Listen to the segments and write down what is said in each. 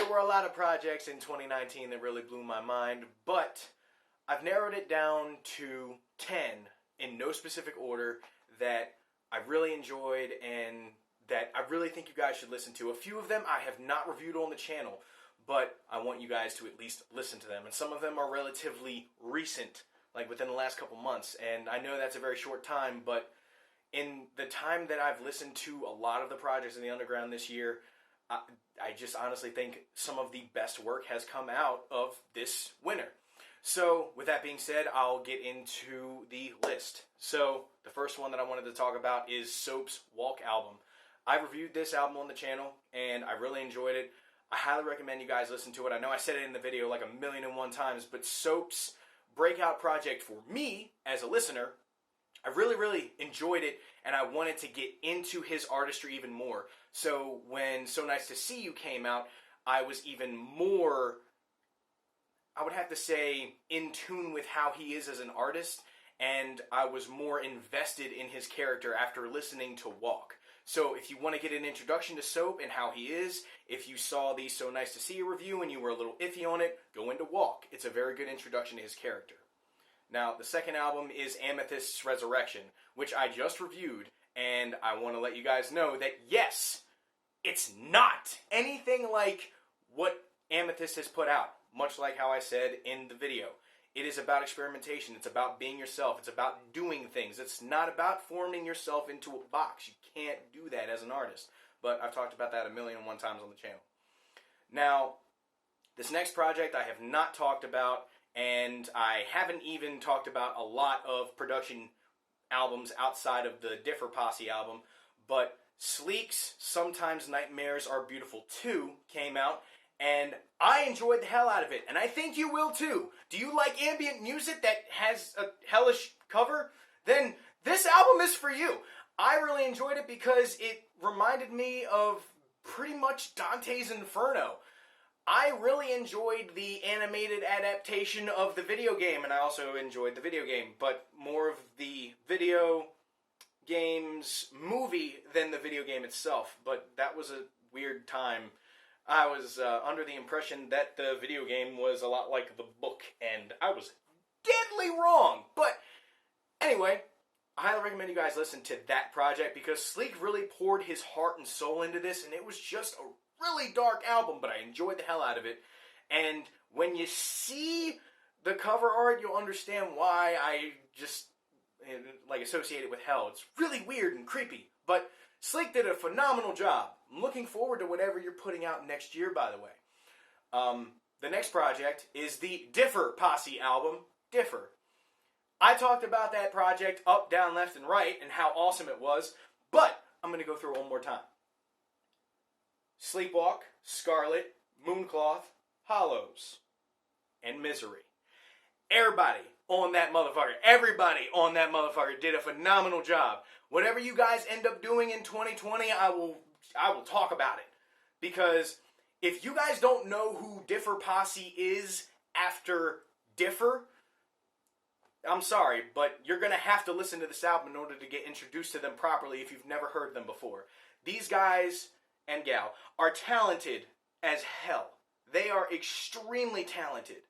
there were a lot of projects in 2019 that really blew my mind, but I've narrowed it down to 10 in no specific order that I really enjoyed and that I really think you guys should listen to. A few of them I have not reviewed on the channel, but I want you guys to at least listen to them. And some of them are relatively recent, like within the last couple months. And I know that's a very short time, but in the time that I've listened to a lot of the projects in the underground this year, I just honestly think some of the best work has come out of this winter. So, with that being said, I'll get into the list. So, the first one that I wanted to talk about is Soap's Walk album. I reviewed this album on the channel, and I really enjoyed it. I highly recommend you guys listen to it. I know I said it in the video like 1,000,001 times, but Soap's breakout project for me, as a listener, I really enjoyed it, and I wanted to get into his artistry even more. So when So Nice to See You came out, I was even more, I would have to say, in tune with how he is as an artist, and I was more invested in his character after listening to Walk. So if you want to get an introduction to Soap and how he is, if you saw the So Nice to See You review and you were a little iffy on it, go into Walk. It's a very good introduction to his character. Now, the second album is Amethyst's Resurrection, which I just reviewed, and I want to let you guys know that, yes, it's not anything like what Amethyst has put out, much like how I said in the video. It is about experimentation. It's about being yourself. It's about doing things. It's not about forming yourself into a box. You can't do that as an artist. But I've talked about that 1,000,001 times on the channel. Now, this next project I have not talked about, and I haven't even talked about a lot of production albums outside of the Differ Posse album, but Sleek's Sometimes Nightmares Are Beautiful 2 came out, and I enjoyed the hell out of it, and I think you will too. Do you like ambient music that has a hellish cover? Then this album is for you. I really enjoyed it because it reminded me of pretty much Dante's Inferno. I really enjoyed the animated adaptation of the video game, and I also enjoyed the video game, but more of the video game's movie than the video game itself. But that was a weird time. I was under the impression that the video game was a lot like the book, and I was deadly wrong. But anyway, I highly recommend you guys listen to that project because Sleek really poured his heart and soul into this, and it was just a really dark album, but I enjoyed the hell out of it. And when you see the cover art, you'll understand why I just like associate it with hell. It's really weird and creepy, but Sleek did a phenomenal job. I'm looking forward to whatever you're putting out next year, by the way. The next project is the Differ Posse album, Differ. I talked about that project up, down, left, and right, and how awesome it was, but I'm going to go through it one more time. Sleepwalk, Scarlet, Mooncloth, Hollows, and Misery. Everybody on that motherfucker did a phenomenal job. Whatever you guys end up doing in 2020, I will talk about it. Because if you guys don't know who Differ Posse is after Differ, I'm sorry, but you're going to have to listen to this album in order to get introduced to them properly if you've never heard them before. These guys and gal are talented as hell. They are extremely talented.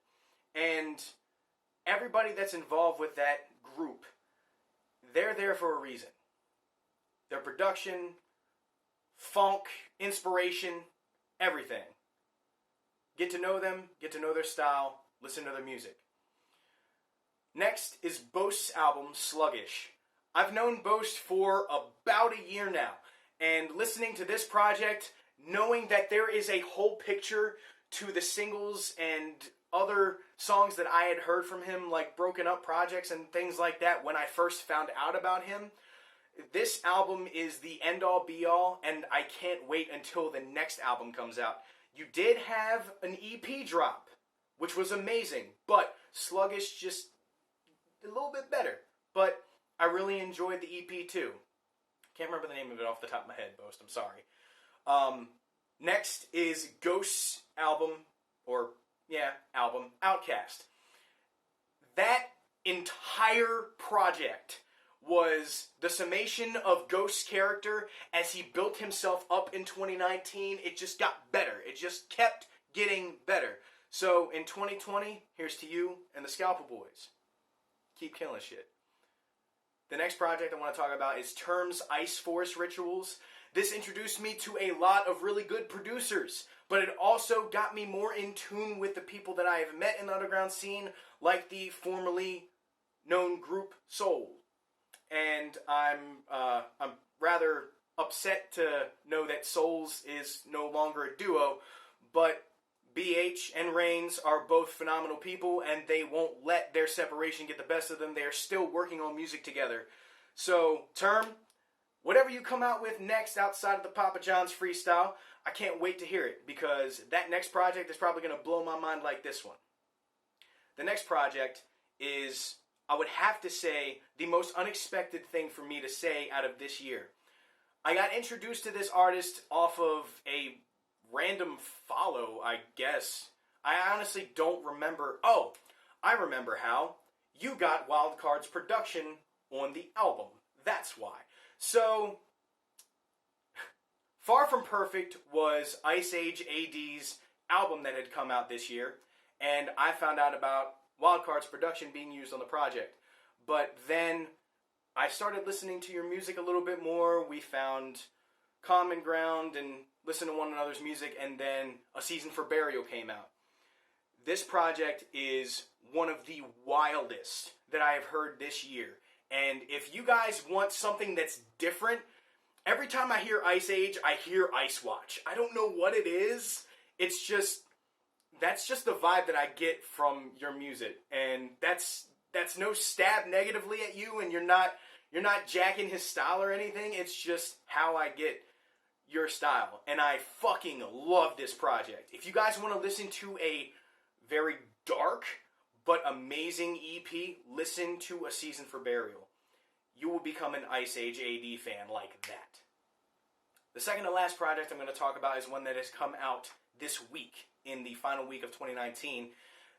And everybody that's involved with that group, they're there for a reason. Their production, funk, inspiration, everything. Get to know them, get to know their style, listen to their music. Next is Boast's album, Sluggish. I've known Boast for about a year now, and listening to this project, knowing that there is a whole picture to the singles and other songs that I had heard from him, like Broken Up projects and things like that when I first found out about him, this album is the end-all be-all, and I can't wait until the next album comes out. You did have an EP drop, which was amazing, but Sluggish just a little bit better. But I really enjoyed the EP too. Can't remember the name of it off the top of my head, Boast, I'm sorry. Next is Ghost's album, Outcast. That entire project was the summation of Ghost's character as he built himself up in 2019. It just got better. It just kept getting better. So in 2020, here's to you and the Scalpel Boys. Keep killing shit. The next project I want to talk about is Term's Ice Force Rituals. This introduced me to a lot of really good producers, but it also got me more in tune with the people that I have met in the underground scene, like the formerly known group Soul. And I'm rather upset to know that Souls is no longer a duo, but BH and Reigns are both phenomenal people, and they won't let their separation get the best of them. They are still working on music together. So, Term, whatever you come out with next outside of the Papa John's freestyle, I can't wait to hear it, because that next project is probably going to blow my mind like this one. The next project is, I would have to say, the most unexpected thing for me to say out of this year. I got introduced to this artist off of a random follow, I guess. I honestly don't remember. Oh, I remember how. You got Wildcard's production on the album. That's why. So, Far From Perfect was Ice Age AD's album that had come out this year, and I found out about Wildcard's production being used on the project. But then I started listening to your music a little bit more. We found common ground and listened to one another's music, and then A Season for Burial came out. This project is one of the wildest that I have heard this year. And if you guys want something that's different, every time I hear Ice Age, I hear Ice Watch. I don't know what it is. It's just, that's just the vibe that I get from your music. And that's no stab negatively at you, and you're not jacking his style or anything. It's just how I get your style. And I fucking love this project. If you guys want to listen to a very dark but amazing EP, listen to A Season for Burial. You will become an Ice Age AD fan like that. The second to last project I'm going to talk about is one that has come out this week, in the final week of 2019.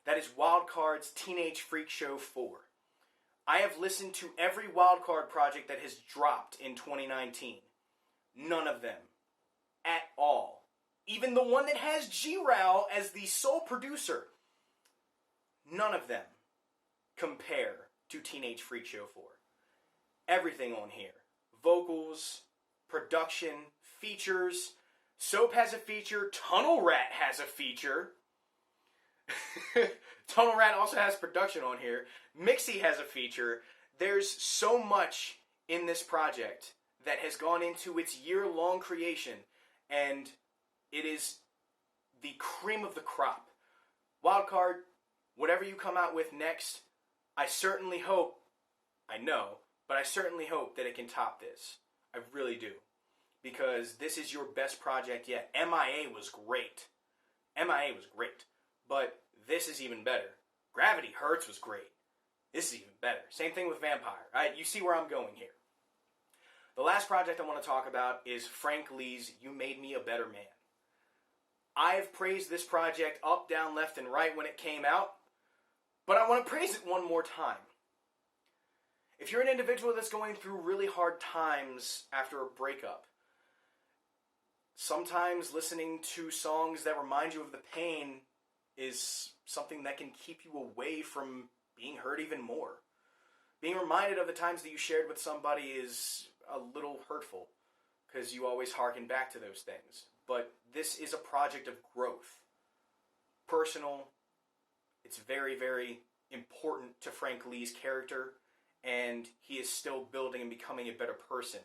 That is Wildcard's Teenage Freak Show 4. I have listened to every Wildcard project that has dropped in 2019. None of them. At all. Even the one that has G-Ral as the sole producer. None of them compare to Teenage Freak Show 4. Everything on here. Vocals, production, features. Soap has a feature. Tunnel Rat has a feature. Tunnel Rat also has production on here. Mixie has a feature. There's so much in this project that has gone into its year-long creation, and it is the cream of the crop. Wildcard, whatever you come out with next, I certainly hope, I know, but I certainly hope that it can top this. I really do. Because this is your best project yet. MIA was great. MIA was great. But this is even better. Gravity Hurts was great. This is even better. Same thing with Vampire. Right? You see where I'm going here. The last project I want to talk about is Frank Lee's You Made Me a Better Man. I've praised this project up, down, left, and right when it came out, but I want to praise it one more time. If you're an individual that's going through really hard times after a breakup, sometimes listening to songs that remind you of the pain is something that can keep you away from being hurt even more. Being reminded of the times that you shared with somebody is a little hurtful, because you always harken back to those things. But this is a project of growth. Personal. It's very, very important to Frank Lee's character, and he is still building and becoming a better person.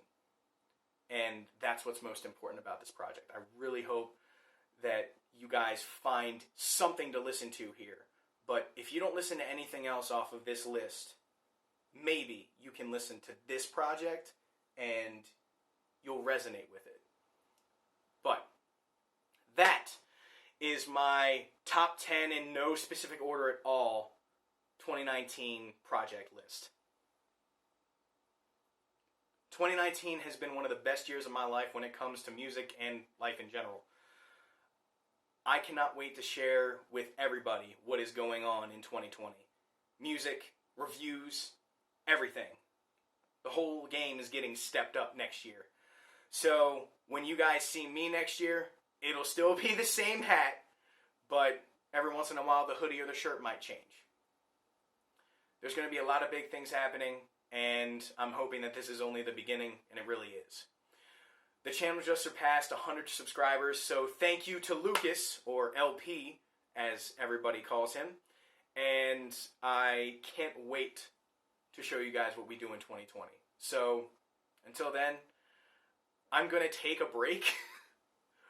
And that's what's most important about this project. I really hope that you guys find something to listen to here. But if you don't listen to anything else off of this list, maybe you can listen to this project and you'll resonate with it. But that is my top 10 in no specific order at all 2019 project list. 2019 has been one of the best years of my life when it comes to music and life in general. I cannot wait to share with everybody what is going on in 2020. Music, reviews, everything. The whole game is getting stepped up next year. So when you guys see me next year, it'll still be the same hat, but every once in a while the hoodie or the shirt might change. There's going to be a lot of big things happening, and I'm hoping that this is only the beginning, and it really is. The channel just surpassed 100 subscribers, so thank you to Lucas, or LP, as everybody calls him, and I can't wait to show you guys what we do in 2020. So, until then, I'm going to take a break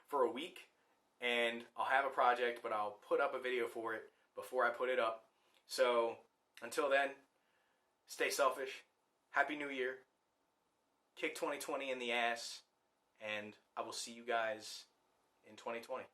for a week, and I'll have a project, but I'll put up a video for it before I put it up. So, until then, stay selfish. Happy New Year. Kick 2020 in the ass. And I will see you guys in 2020.